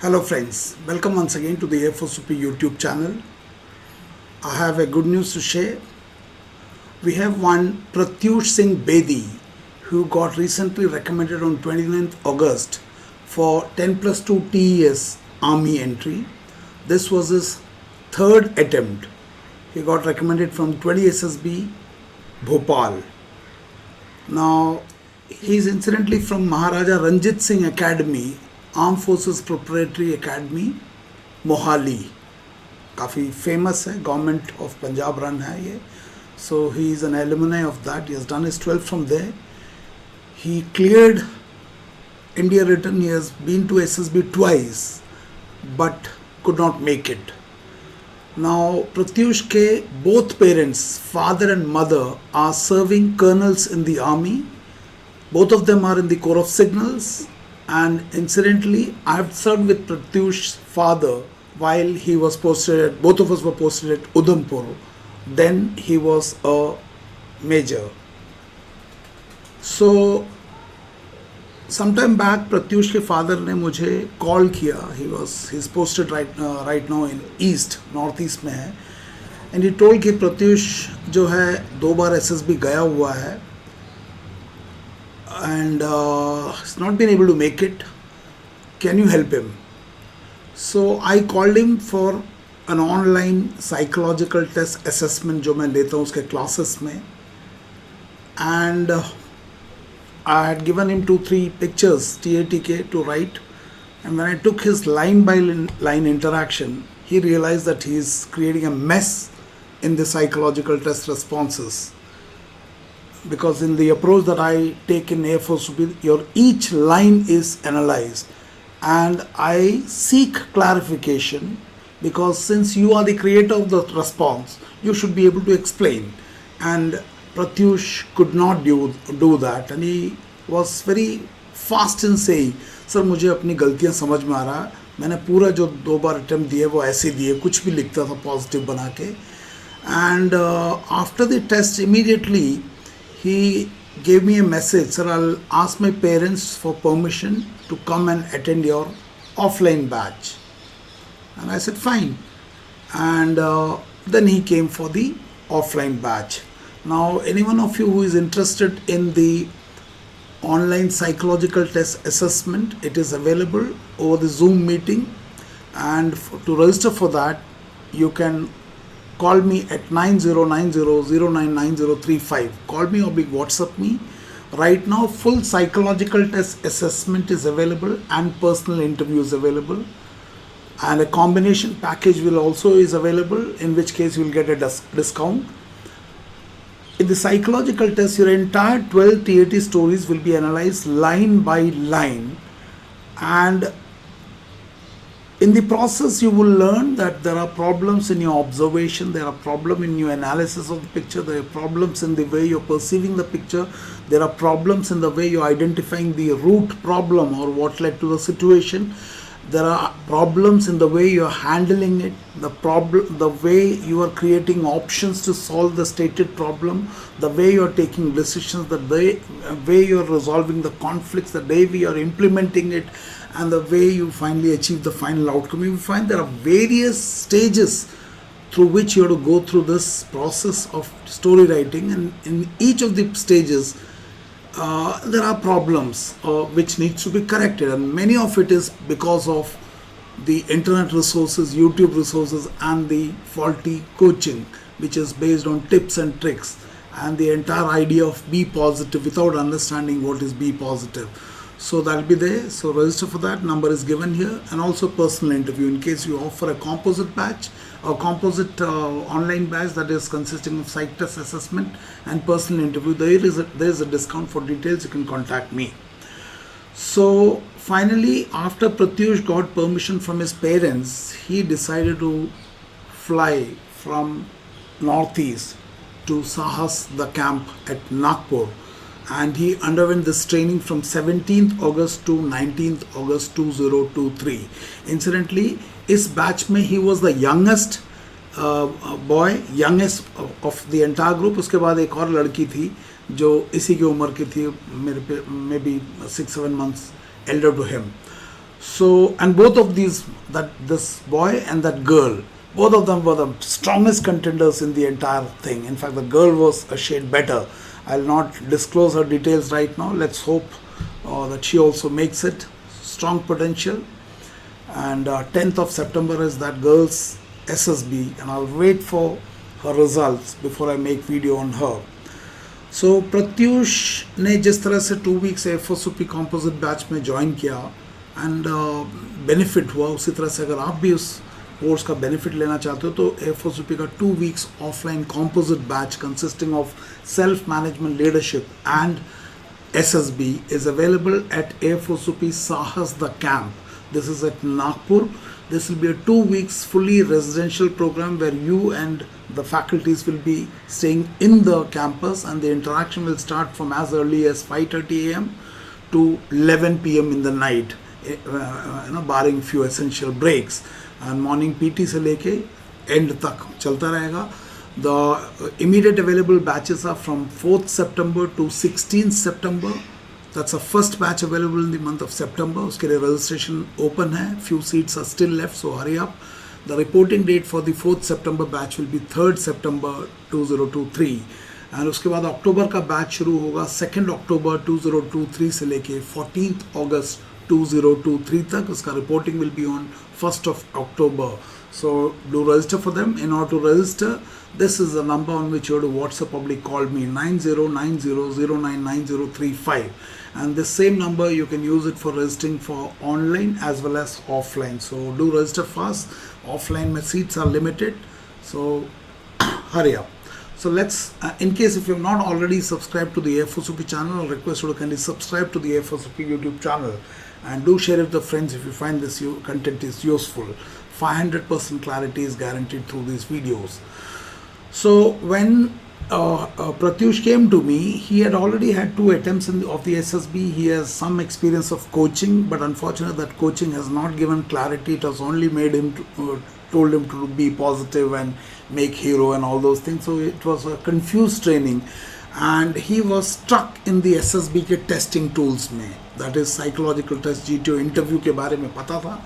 Hello friends, welcome once again to the AFOSOP YouTube channel. I have a good news to share. We have one PRATHYUSH Singh Bedi who got recently recommended on 29th August for 10 plus 2 TES army entry. This was his third attempt. He got recommended from 20 SSB Bhopal. Now he is incidentally from Maharaja Ranjit Singh Academy, arm forces proprietary academy Mohali. काफ़ी famous है, government of Punjab run है ये. So he is an alumni of that. He has done his 12th from there. He cleared India return. He has been to SSB twice but could not make it. Now Pratyush ke both parents, father and mother, are serving colonels in the army. Both of them are in the Corps of Signals. And incidentally, I have served with Pratyush's father while he was posted, both of us were posted at Udhampur. Then he was a major. So, sometime back, Pratyush के father ने मुझे call किया. He's posted right now in East, Northeast में है. And he told कि Pratyush जो है 2 बार SSB गया हुआ है. And he's not been able to make it. Can you help him? So I called him for an online psychological test assessment जो मैं लेता हूँ उसके classes में. And I had given him 2-3 pictures TAT के to write. And when I took his line by line interaction, he realized that he is creating a mess in the psychological test responses. Because in the approach that I take in AFOSOP, your each line is analyzed and I seek clarification, because since you are the creator of the response, you should be able to explain. And Pratyush could not do that, and he was very fast in saying, sir मुझे अपनी गलतियां समझ में आ रहा है, मैंने पूरा जो 2 बार अटेम्प्ट दिए वो ऐसे दिए, कुछ भी लिखता था पॉजिटिव बना के. And after the test immediately he gave me a message, sir, I'll ask my parents for permission to come and attend your offline batch. And I said fine. And then he came for the offline batch. Now anyone of you who is interested in the online psychological test assessment, it is available over the Zoom meeting, and to register for that you can call me at 9090099035. Call me or WhatsApp me. Right now full psychological test assessment is available and personal interview is available, and a combination package will also is available, in which case you will get a discount. In the psychological test, your entire 12 TAT stories will be analyzed line by line, and in the process you will learn that there are problems in your observation, there are problems in your analysis of the picture, there are problems in the way you're perceiving the picture, there are problems in the way you're identifying the root problem or what led to the situation, there are problems in the way you're handling it, the way you are creating options to solve the stated problem, the way you're taking decisions, the way you're resolving the conflicts, the way we are implementing it, and the way you finally achieve the final outcome. You will find there are various stages through which you have to go through this process of story writing, and in each of the stages there are problems which needs to be corrected, and many of it is because of the internet resources, YouTube resources, and the faulty coaching which is based on tips and tricks, and the entire idea of be positive without understanding what is be positive. So that will be there. So register for that. Number is given here. And also personal interview in case you offer a composite batch or composite online batch that is consisting of psych test assessment and personal interview. There is a discount. For details you can contact me. So finally, after Pratyush got permission from his parents, he decided to fly from Northeast to Sahas, the camp at Nagpur. And he underwent this training from 17th August to 19th August 2023. Incidentally, इस batch में he was the youngest boy, youngest of the entire group. उसके बाद एक और लड़की थी जो इसी की उम्र की थी, मेरे पे maybe 6-7 months elder to him. So, and both of these, this boy and that girl, both of them were the strongest contenders in the entire thing. In fact, the girl was a shade better. I'll not disclose her details right now. Let's hope that she also makes it. Strong potential. And 10th of September is that girl's SSB, and I'll wait for her results before I make video on her. So Pratyush ने जिस तरह से 2 weeks AFOSOP composite batch में join किया and benefit हुआ, उसी तरह से अगर आप भी उस कोर्स का बेनिफिट लेना चाहते हो तो AFOSOP का 2 weeks offline composite batch consisting of self management leadership and SSB is available at AFOSOP Sahas the camp. This is at Nagpur. This will be a 2 weeks fully residential program where you and the faculties will be staying in the campus, and the interaction will start from as early as 5:30 a.m. to 11 p.m. in the night, barring few essential breaks. And morning PT से लेके end तक चलता रहेगा. The immediate available batches are from 4th September to 16th September. That's the first batch available in the month of September. उसके लिए registration open है. Few seats are still left, so hurry up. The reporting date for the 4th September batch will be 3rd September 2023. And उसके बाद अक्टूबर का batch शुरू होगा 2nd October 2023 से लेके 14th August 2023 तक. उसका reporting will be on 1st of October. So do register for them. In order to register, this is the number on which you have to WhatsApp public call me 9090099035, and this same number you can use it for registering for online as well as offline. So do register fast. Offline my seats are limited, so hurry up. So let's in case if you have not already subscribed to the AFOSOP channel, I request you to kindly subscribe to the AFOSOP YouTube channel and do share it with the friends if you find this content is useful. 500% clarity is guaranteed through these videos. So when Pratyush came to me, he had already had 2 attempts of the SSB. He has some experience of coaching, but unfortunately that coaching has not given clarity. It has only made him told him to be positive and make hero and all those things. So it was a confused training, and he was stuck in the SSB के testing tools में. That is psychological test, GTO interview के बारे में पता था.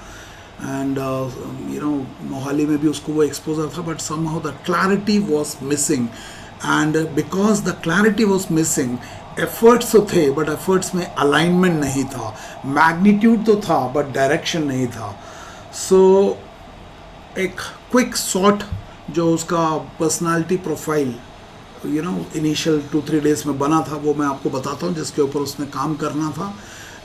And Mohali में भी उसको वो exposure था, but somehow the clarity was missing. And because the clarity was missing, efforts तो थे, but efforts में alignment नहीं था. Magnitude तो था, but direction नहीं था. So एक quick SWOT जो उसका personality profile initial 2-3 days में बना था, वो मैं आपको बताता हूँ जिसके ऊपर उसने काम करना था.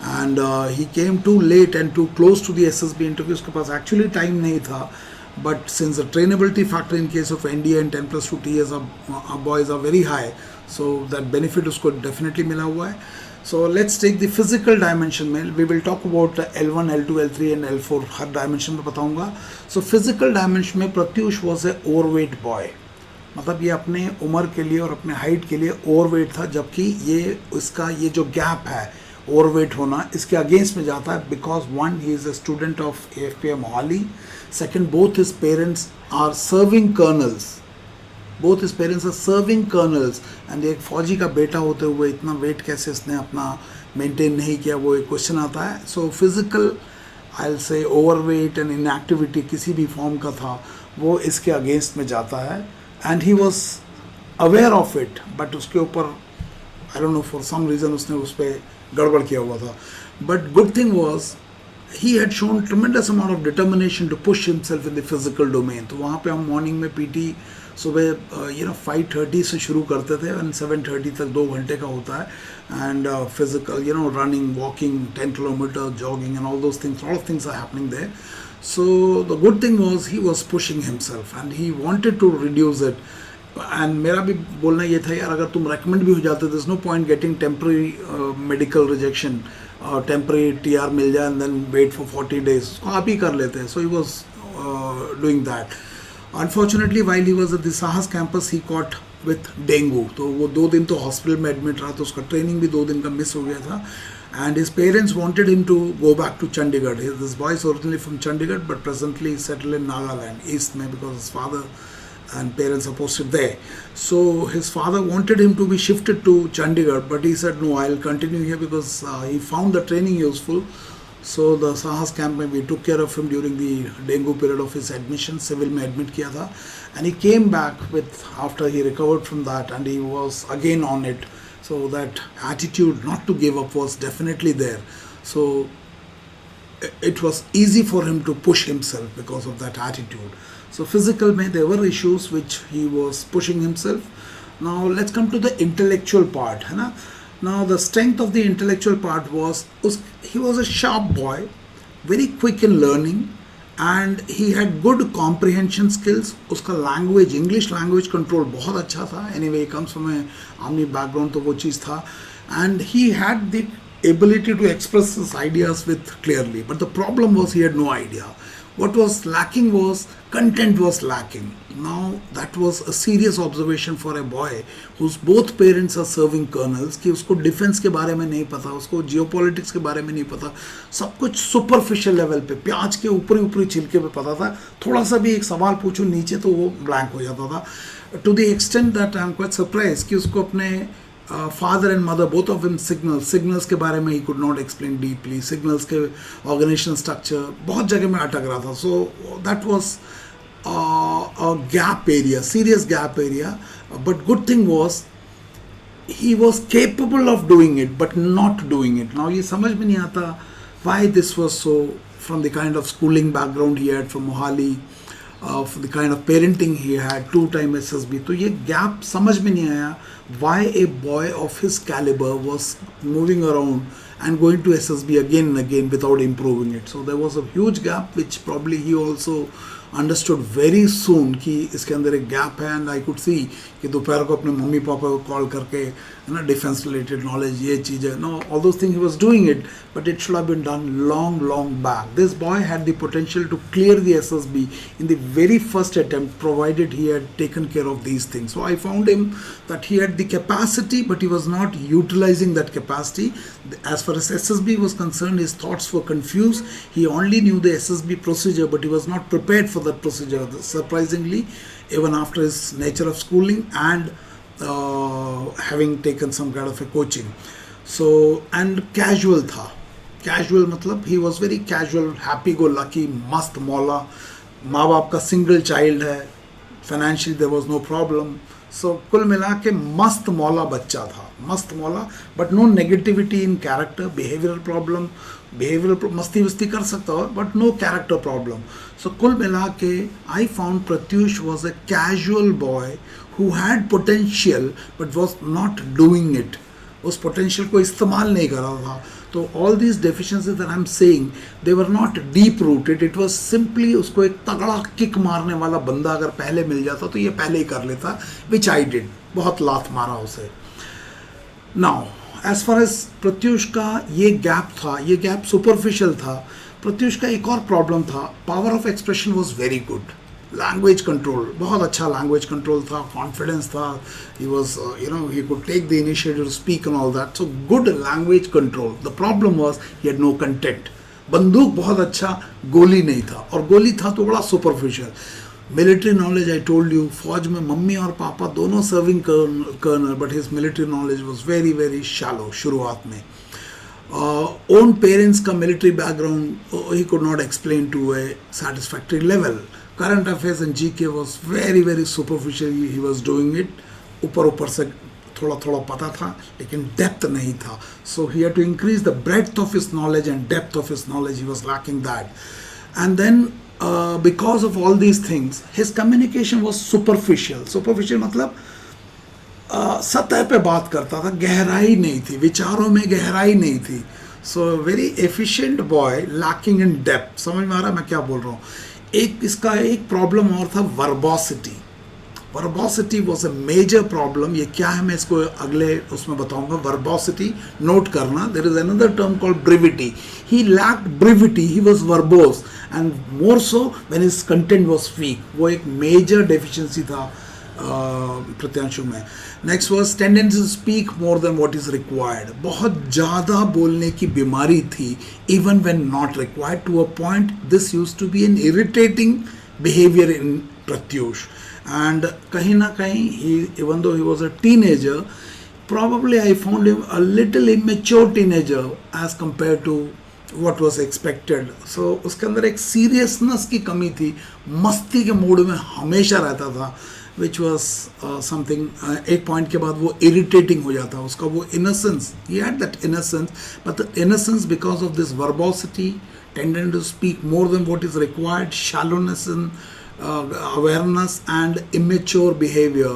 And he came too late and too close to the SSB interview. उसके पास actually time नहीं था, but since the trainability factor in case of NDA and 10+2 TES boys are very high, so that benefit उसको definitely मिला हुआ है. So let's take the physical dimension में. We will talk about L1, L2, L3 and L4 her dimension में बताऊंगा. So physical dimension में Pratyush was a overweight boy. मतलब ये अपने उम्र के लिए और अपने हाइट के लिए ओवरवेट था, जबकि ये इसका ये जो गैप है ओवरवेट होना इसके अगेंस्ट में जाता है. Because one, he is a student of AFPM Mohali. Second, both his parents are serving colonels. Both his parents are serving colonels. And एक फौजी का बेटा होते हुए इतना वेट कैसे इसने अपना मेंटेन नहीं किया, वो एक क्वेश्चन आता है. So physical I will say overweight and inactivity किसी भी फॉर्म का था, वो इसके अगेंस्ट में जाता है. And he was aware of it, but उसके ऊपर I don't know for some reason उसने उस पर गड़बड़ किया हुआ था. But good thing was he had shown tremendous amount of determination to push himself in the physical domain. तो वहाँ पे हम मॉर्निंग में PT सुबह 5:30 से शुरू करते थे एंड 7:30 तक 2 घंटे का होता है. And physical running, walking, 10 kilometers, jogging and all those things, all of things are happening there. So the good thing was he was pushing himself and he wanted to reduce it. And मेरा भी बोलना ये था यार, अगर तुम recommend भी हो जाते, there's no point getting temporary medical rejection, temporary TR मिल जाए and then wait for 40 days. उसको आप ही कर लेते हैं. So he was doing that. Unfortunately, while he was at the Sahas campus, he caught with dengue. तो वो 2 दिन तो हॉस्पिटल में एडमिट रहा, तो उसका ट्रेनिंग भी 2 दिन का मिस हो गया था. And his parents wanted him to go back to Chandigarh. This boy is originally from Chandigarh, but presently he's settled in Nagaland, East में, because his father and parents are posted there. So his father wanted him to be shifted to Chandigarh, but he said no, I'll continue here because he found the training useful. So the Sahas camp में we took care of him during the dengue period of his admission. Civil में admit किया था, and he came back with after he recovered from that, and he was again on it. So that attitude not to give up was definitely there. So it was easy for him to push himself because of that attitude. So physical में there were issues which he was pushing himself. Now let's come to the intellectual part, है ना? Now the strength of the intellectual part was he was a sharp boy, very quick in learning, and he had good comprehension skills. उसका language, English language control बहुत अच्छा था. Anyway, he comes from a army background, तो वो चीज़ था, and he had the ability to express his ideas with clearly. But the problem was he had no idea. What was lacking was content was lacking. Now that was a serious observation for a boy whose both parents are serving colonels कि उसको defence के बारे में नहीं पता, उसको geopolitics के बारे में नहीं पता, सब कुछ सुपरफिशियल लेवल पे प्याज के ऊपरी ऊपरी छिलके पे पता था. थोड़ा सा भी एक सवाल पूछो नीचे तो वो ब्लैंक हो जाता था. To the extent that I am quite surprise कि उसको अपने father and mother, both of them signals के बारे में he could not explain deeply. Signals के organizational structure बहुत जगह में अटक रहा था. So that was a gap area, serious gap area. But good thing was he was capable of doing it but not doing it. Now ये समझ में नहीं आता why this was so, from the kind of schooling background he had from Mohali, for the kind of parenting he had, 2-time SSB. तो ये gap समझ में नहीं आया why a boy of his caliber was moving around and going to SSB again and again without improving it. So there was a huge gap which probably he also understood very soon कि इसके अंदर एक gap है. And I could see कि दोपहर को अपने mummy papa को कॉल करके है ना डिफेंस रिलेटेड नॉलेज ये चीज़ है. No, all those things he was doing it, but it should have been done long back. This boy had the potential to clear the SSB in the very first attempt, provided he had taken care of these things. So I found him that he had the capacity, but he was not utilizing that capacity. As far as SSB was concerned, his thoughts were confused. He only knew the SSB procedure, but he was not prepared for that procedure, surprisingly, even after his nature of schooling and having taken some kind of a coaching. So, and casual tha. Casual मतलब he was very casual, happy go lucky, मस्त मौला. माँ बाप का single child है, financially there was no problem. So कुल मिला के मस्त मौला बच्चा था, मस्त मौला, but no negativity in character. Behavioural मस्ती वस्ती कर सकता हो, but no character problem. So कुल मिला के I found Pratyush was a casual boy who had potential but was not doing it. उस पोटेंशियल को इस्तेमाल नहीं कर रहा था. तो all these deficiencies that I am saying, they were not deep rooted. It was simply उसको एक तगड़ा किक मारने वाला बंदा अगर पहले मिल जाता तो ये पहले ही कर लेता, विच आई डिड. बहुत लात मारा उसे. Now as far as Pratyush का ये गैप था, ये गैप सुपरफिशियल था. प्रत्युष का एक और प्रॉब्लम था, power of expression was very good. Language control बहुत अच्छा लैंग्वेज कंट्रोल था, कॉन्फिडेंस था. He was he could take the initiative to speak and all that. So good language control. The problem was he had no content. बंदूक बहुत अच्छा, गोली नहीं था, और गोली था तो बड़ा superficial. Military knowledge I told you, फौज में मम्मी और पापा दोनों serving colonel, but his military knowledge was very very shallow शुरुआत में. ओन पेरेंट्स का military background he could not explain to a satisfactory level. Current affairs and GK was very very superficial. He was doing it ऊपर से थोड़ा थोड़ा पता था, लेकिन डेप्थ नहीं था. So he had to increase the breadth of his knowledge and depth of his knowledge. He was lacking that. And then because of all these things, his communication was superficial. Superficial मतलब सतह पे बात करता था, गहराई नहीं थी, विचारों में गहराई नहीं थी. So very efficient boy, lacking in depth. समझ में आ रहा है मैं क्या बोल रहा हूँ. एक इसका एक प्रॉब्लम और था, verbosity. Verbosity was a major problem. ये क्या है मैं इसको अगले उसमें बताऊंगा. वर्बोसिटी नोट करना. There is another term called brevity. He lacked brevity, he was verbose, and more so when his content was weak. वो एक मेजर डेफिशिएंसी था प्रत्यांशु में. Next was tendency to speak more than what is required. बहुत ज़्यादा बोलने की बीमारी थी, even when not required. To a point this used to be an irritating behaviour in Pratyush. And kahin na kahin, even though he was a teenager, probably I found him a little immature teenager as compared to what was expected. So उसके अंदर एक seriousness की कमी थी, मस्ती के mood में हमेशा रहता था, which was something एक point के बाद वो irritating हो जाता, उसका वो innocence, he had that innocence, but the innocence because of this verbosity, tending to speak more than what is required, shallowness in awareness and immature behavior,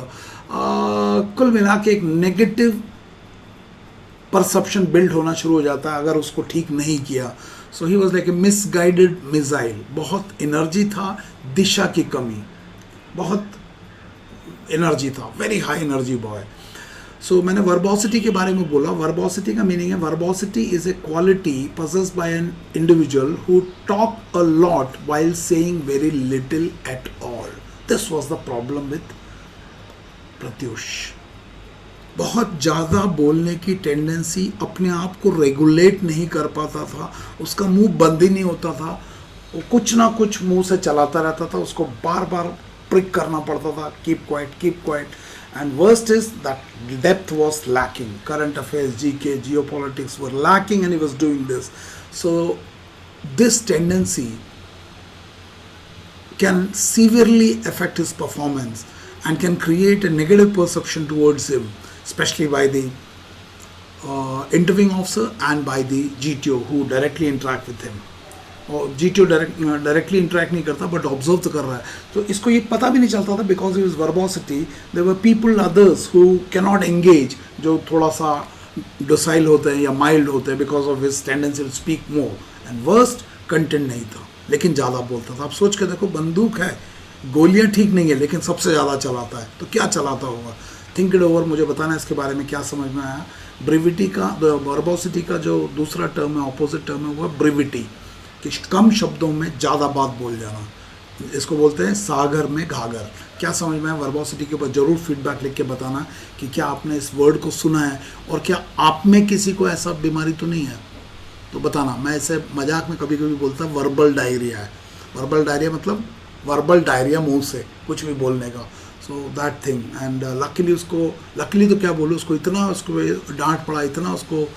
कुल मिला के एक negative परसेप्शन बिल्ड होना शुरू हो जाता है अगर उसको ठीक नहीं किया. So he was like a misguided missile. बहुत एनर्जी था, दिशा की कमी, बहुत एनर्जी था, very high energy boy. So मैंने वर्बोसिटी के बारे में बोला. वर्बोसिटी का मीनिंग है, verbosity is a quality possessed by an individual who talk a lot while saying very little at all. This was the problem with Pratyush. बहुत ज़्यादा बोलने की टेंडेंसी, अपने आप को रेगुलेट नहीं कर पाता था, उसका मुंह बंद ही नहीं होता था, वो कुछ ना कुछ मुंह से चलाता रहता था, उसको बार बार प्रिक करना पड़ता था, keep quiet. And worst is that depth was lacking. Current affairs, GK, geopolitics were lacking and he was doing this. So this tendency can severely affect his performance and can create a negative perception towards him, especially by the interviewing officer and by the GTO who directly interact with him. और GTO directly interact नहीं करता but observe तो कर रहा है, तो इसको ये पता भी नहीं चलता था because of his verbosity. There were people others who cannot engage, जो थोड़ा सा docile होते हैं या mild होते हैं because of his tendency to speak more. And worst, content नहीं था लेकिन ज़्यादा बोलता था. आप सोच के देखो, बंदूक है, गोलियां ठीक नहीं है लेकिन सबसे ज़्यादा चलाता है, तो क्या चलाता होगा. Think it over. मुझे बताना इसके बारे में क्या समझ में आया. ब्रिविटी का, वर्बोसिटी का जो दूसरा टर्म है, ऑपोजिट टर्म है, वो है ब्रिविटी, कि कम शब्दों में ज़्यादा बात बोल जाना. इसको बोलते हैं सागर में घाघर. क्या समझ में आया वर्बोसिटी के ऊपर? ज़रूर फीडबैक लिख के बताना कि क्या आपने इस वर्ड को सुना है और क्या आप में किसी को ऐसा बीमारी तो नहीं है, तो बताना. मैं ऐसे मजाक में कभी कभी बोलता हूँ वर्बल डायरिया है. वर्बल डायरिया मतलब वर्बल डायरिया, मुंह से कुछ भी बोलने का. So that thing. And luckily तो क्या बोलूँ, उसको इतना उसको डांट पड़ा, इतना उसको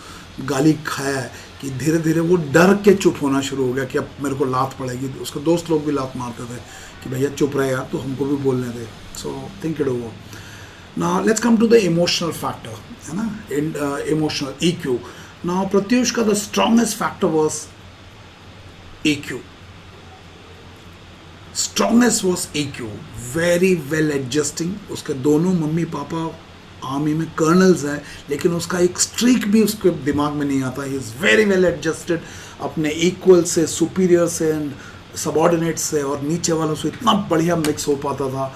गाली खाया है कि धीरे धीरे वो डर के चुप होना शुरू हो गया कि अब मेरे को लात पड़ेगी. उसके दोस्त लोग भी लात मारते थे कि भैया चुप रहे यार, तो हमको भी बोलने दे. So think it over. Now let's come to the emotional factor, है ना, इमोशनल EQ. Now प्रत्युष का the strongest factor was EQ. Strongest was EQ. Very well adjusting. उसके दोनों मम्मी पापा आर्मी में कर्नल्स हैं, लेकिन उसका एक स्ट्रीक भी उसके दिमाग में नहीं आता. He is very well adjusted. अपने इक्वल से, सुपीरियर से एंड सबॉर्डिनेट से और नीचे वालों से इतना बढ़िया मिक्स हो पाता था.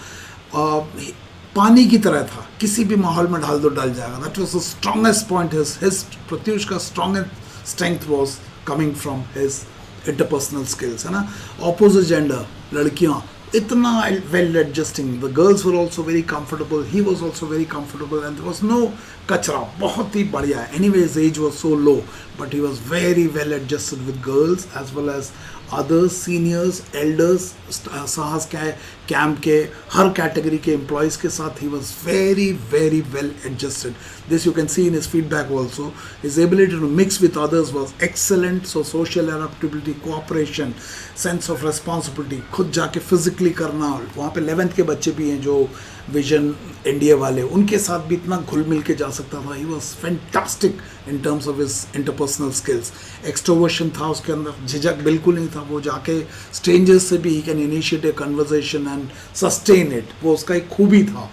पानी की तरह था, किसी भी माहौल में डाल दो डल जाएगा. That was the strongest point. His Pratyush का strongest strength was coming from his interpersonal skills, है ना. ऑपोजिट जेंडर, लड़कियां इतना well adjusting. The girls were also very comfortable, he was also very comfortable and there was no कचरा. बहुत ही बढ़िया. Anyway his age was so low but he was very well adjusted with girls as well as others, seniors, elders, Sahas camp के हर category के employees के साथ he was very very well adjusted. This you can see in his feedback also. His ability to mix with others was excellent. So social adaptability, cooperation, sense of responsibility, खुद जाके physically करना. वहाँ पे 11th के बच्चे भी हैं जो विजन इंडिया वाले, उनके साथ भी इतना घुल मिल के जा सकता था. He was fantastic in terms of his interpersonal skills. Extroversion था उसके अंदर, झिझक बिल्कुल नहीं था. वो जाके स्ट्रेंजर्स से भी he can initiate A conversation and sustain it. वो उसका एक खूबी था.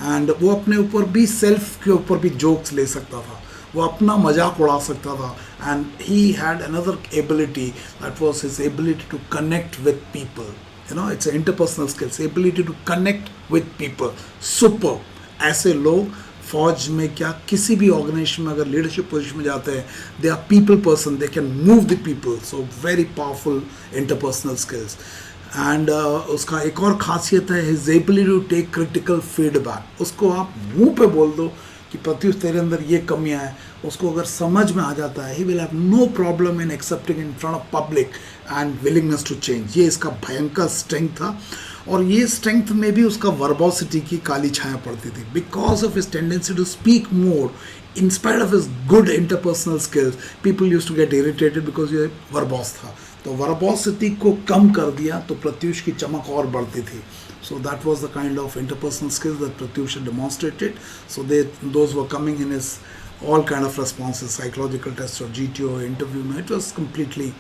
एंड वो अपने ऊपर भी, सेल्फ के ऊपर भी जोक्स ले सकता था, वो अपना मजाक उड़ा सकता था. And he had another ability, that was his ability to connect with people. You know, it's an interpersonal skills, ability to connect with people. Super. ऐसे लोग फौज में क्या किसी भी ऑर्गेनाइजेशन में अगर लीडरशिप पोजीशन में जाते हैं, they are people person, they can move the people. So very powerful interpersonal skills. And उसका एक और खासियत है his ability to take critical feedback. उसको आप मुंह पे बोल दो कि प्रत्युष तेरे अंदर ये कमियां हैं, उसको अगर समझ में आ जाता है, he will have no problem in accepting in front of public and willingness to change. ये इसका भयंकर स्ट्रेंथ था. और ये स्ट्रेंथ में भी उसका वर्बोसिटी की काली छाया पड़ती थी because of his tendency to speak more. In spite of his good interpersonal skills, people used to get irritated because ये वर्बोस था. तो वर्बोसिटी को कम कर दिया तो प्रत्युष की चमक और बढ़ती थी. So that was the kind of interpersonal skills that Pratyush had demonstrated. So those were coming in his all kind of responses, psychological tests or GTO interview. It was completely,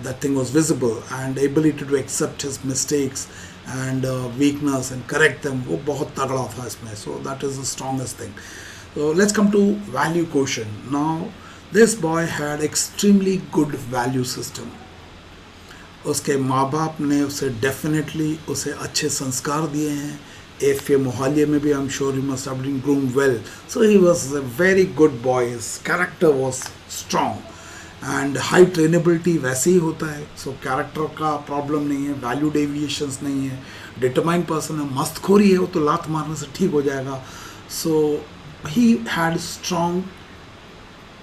that thing was visible, and ability to accept his mistakes and weakness and correct them, वो बहुत तगड़ा था इसमें. So that is the strongest thing. So let's come to value quotient. Now this boy had extremely good value system. उसके माँ बाप ने उसे डेफिनेटली उसे अच्छे संस्कार दिए हैं. AFA मोहाली में भी I'm sure he must have been groomed well. So he was a very good boy. His character was strong and high trainability वैसे ही होता है. So character का problem नहीं है, value deviations नहीं है, determined person है, मस्तखोरी है वो तो लात मारने से ठीक हो जाएगा. So he had strong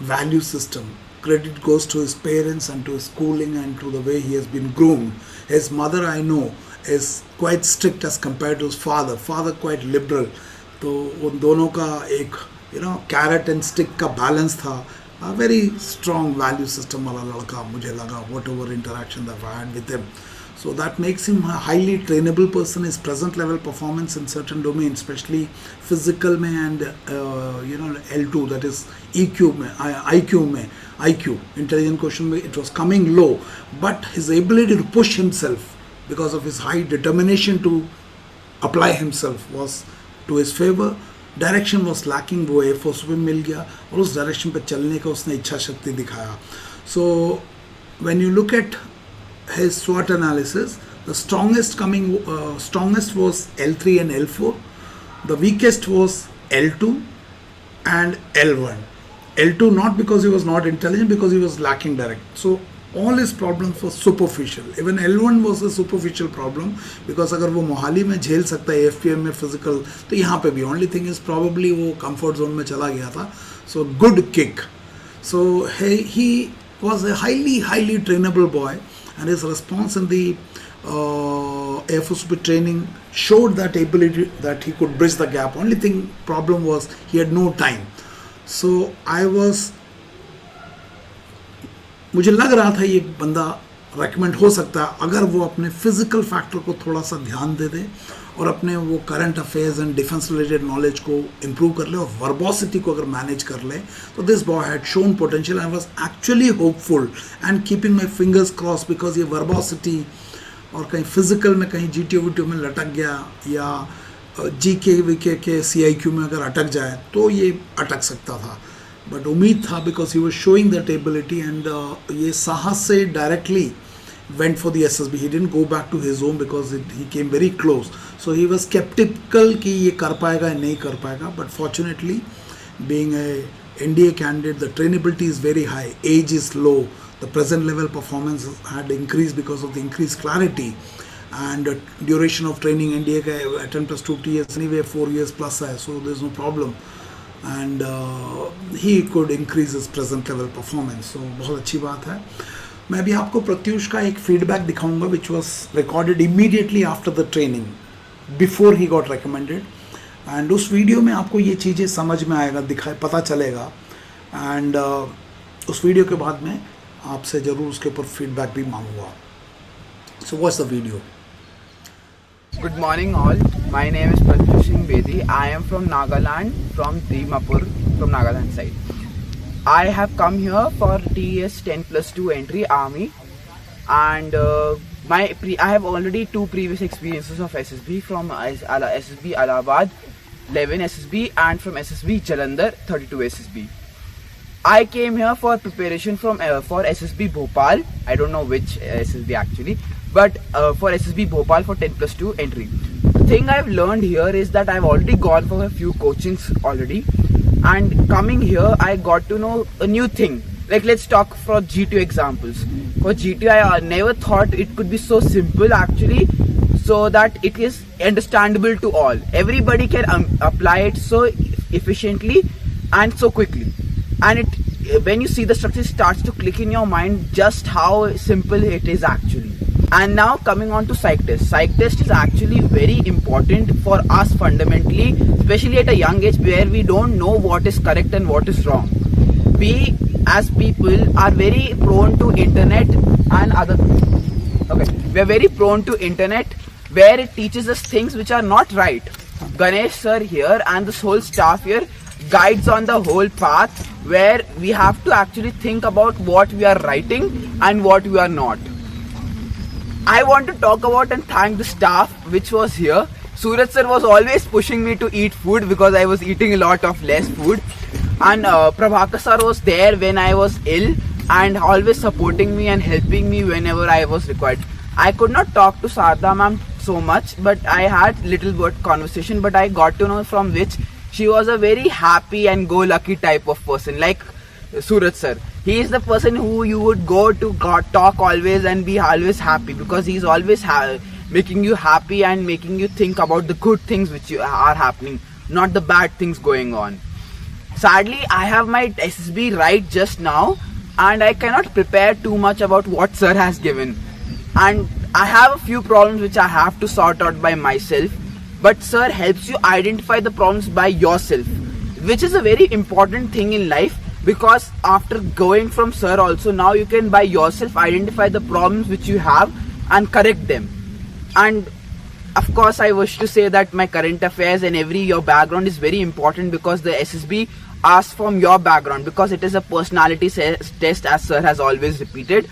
value system. Credit goes to his parents and to his schooling and to the way he has been groomed. His mother, I know, is quite strict as compared to his father. Father quite liberal. तो उन दोनों का एक carrot and stick का balance था. A very strong value system वाला लड़का मुझे लगा, whatever interaction that I had with him. So that makes him a highly trainable person. His present level performance in certain domains, especially physical में and L2, that is EQ में, IQ, intelligent quotient में, it was coming low. But his ability to push himself because of his high determination to apply himself was to his favor. Direction was lacking, वो AFOSOP में मिल गया और उस direction पे चलने का उसने इच्छा शक्ति दिखाया. So when you look at his SWOT analysis, the strongest was L3 and L4, the weakest was L2 and L1. L2 not because he was not intelligent, because he was lacking direct. So all his problems were superficial. Even L1 was a superficial problem because अगर वो मोहाली में झेल सकता है AFPM में physical, तो यहाँ पे भी only thing is probably वो comfort zone में चला गया था. So good kick. So he was a highly trainable boy. And his response in the AFOSOP training showed that ability that he could bridge the gap. Only thing problem was he had no time. So मुझे लग रहा था ये बंदा recommend हो सकता है अगर वो अपने फिजिकल फैक्टर को थोड़ा सा ध्यान दे दे और अपने वो current affairs and defence related knowledge को इम्प्रूव कर ले और वर्बोसिटी को अगर मैनेज कर ले. तो this boy had shown potential. I was actually hopeful and keeping my fingers cross because ये वर्बोसिटी और कहीं फिजिकल में कहीं GTO वीटीओ में लटक गया या GK VK के CIQ में अगर अटक जाए तो ये अटक सकता था. बट उम्मीद था because he was showing that ability and ये साहस से directly went for the SSB. He didn't go back to his home because he came very close. So he was skeptical कि ये कर पाएगा या नहीं कर पाएगा. But fortunately, being a NDA candidate, the trainability is very high. Age is low. The present level performance had increased because of the increased clarity. And duration of training NDA का 10 plus 2 years anyway 4 years plus है. So there's no problem. And he could increase his present level performance. So बहुत अच्छी बात है. मैं भी आपको प्रत्युष का एक फीडबैक दिखाऊंगा which was recorded immediately after the training before he got recommended. And उस वीडियो में आपको ये चीज़ें समझ में आएगा, पता चलेगा. एंड उस वीडियो के बाद में आपसे ज़रूर उसके ऊपर फीडबैक भी मांगूंगा. So what's the video. Good morning all. My name is PRATHYUSH. I am from Nagaland, from Dimapur, from Nagaland side. I have come here for TES 10+2 entry army, and I have already 2 previous experiences of SSB from SSB Allahabad 11 SSB and from SSB Jalandhar 32 SSB. I came here for preparation for SSB Bhopal. I don't know which SSB actually, but for SSB Bhopal for 10+2 entry. The thing I've learned here is that I've already gone for a few coachings already. And coming here, I got to know a new thing. Like, let's talk for GTO examples. For GTO, I never thought it could be so simple actually, so that it is understandable to all. Everybody can apply it so efficiently and so quickly. And when you see the structure, it starts to click in your mind just how simple it is actually. And now coming on to psych test. Psych test is actually very important for us fundamentally, especially at a young age where we don't know what is correct and what is wrong. We as people are very prone to internet and other things. Okay, we are very prone to internet where it teaches us things which are not right. Ganesh sir here and this whole staff here guides on the whole path where we have to actually think about what we are writing and what we are not. I want to talk about and thank the staff which was here. Suraj sir was always pushing me to eat food because I was eating a lot of less food. And Prabhakar sir was there when I was ill and always supporting me and helping me whenever I was required. I could not talk to Sarda ma'am so much, but I had little bit conversation, but I got to know from which she was a very happy and go-lucky type of person, like Suraj sir. He is the person who you would go to talk always and be always happy, because he's always making you happy and making you think about the good things which are happening, not the bad things going on. Sadly, I have my SSB right just now and I cannot prepare too much about what sir has given. And I have a few problems which I have to sort out by myself. But sir helps you identify the problems by yourself, which is a very important thing in life, because after going from sir also, now you can by yourself identify the problems which you have and correct them. And of course, I wish to say that my current affairs and your background is very important, because the SSB asks from your background, because it is a personality test, as sir has always repeated.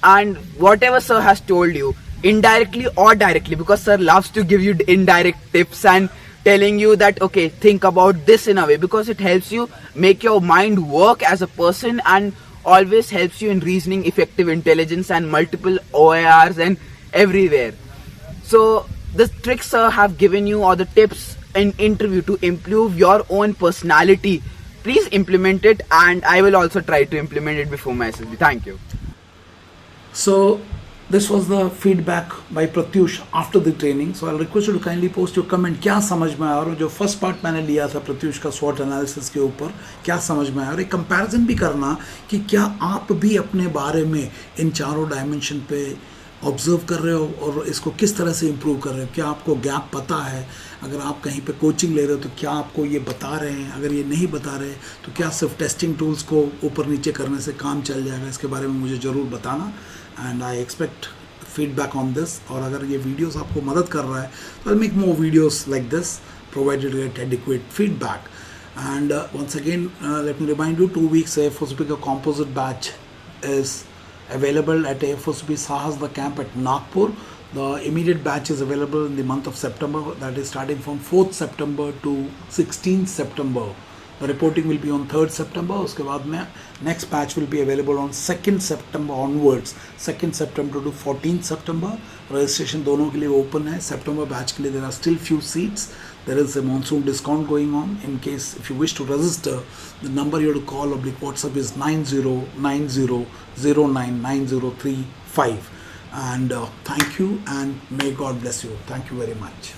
And whatever sir has told you, indirectly or directly, because sir loves to give you indirect tips and telling you that okay, think about this in a way, because it helps you make your mind work as a person and always helps you in reasoning, effective intelligence and multiple OIRs and everywhere. So the tricks sir have given you, or the tips in interview to improve your own personality, please implement it, and I will also try to implement it before my SSB. Thank you. So this was the feedback by Pratyush after the training. So I'll request you to kindly post your comment. क्या समझ में आया, और जो first part मैंने लिया था प्रत्युष का SWOT एनालिसिस के ऊपर, क्या समझ में आया, और एक कंपैरिजन भी करना कि क्या आप भी अपने बारे में इन चारों डायमेंशन पे ऑब्जर्व कर रहे हो और इसको किस तरह से इम्प्रूव कर रहे हो. क्या आपको गैप पता है? अगर आप कहीं पे कोचिंग ले रहे हो तो क्या आपको ये बता रहे हैं? अगर ये नहीं बता रहे तो क्या सिर्फ टेस्टिंग टूल्स को ऊपर नीचे करने से काम चल जाएगा? इसके बारे में मुझे ज़रूर बताना, and I expect feedback on this. और अगर ये वीडियोस आपको मदद कर रहा है तो I make more videos like this, provided get adequate feedback. And once again, let me remind you, 2 weeks AFOSOP का composite batch is available at AFOSOP Sahas, the camp at Nagpur. The immediate batch is available in the month of September, that is starting from 4th September to 16th September. The reporting will be on 3rd September. उसके बाद में next batch will be available on 2nd September onwards. 2nd September to 14th September. Registration दोनों के लिए open है. September batch के लिए there are still few seats. There is a monsoon discount going on. In case if you wish to register, the number you have to call or WhatsApp is 9090099035. And thank you, and may God bless you. Thank you very much.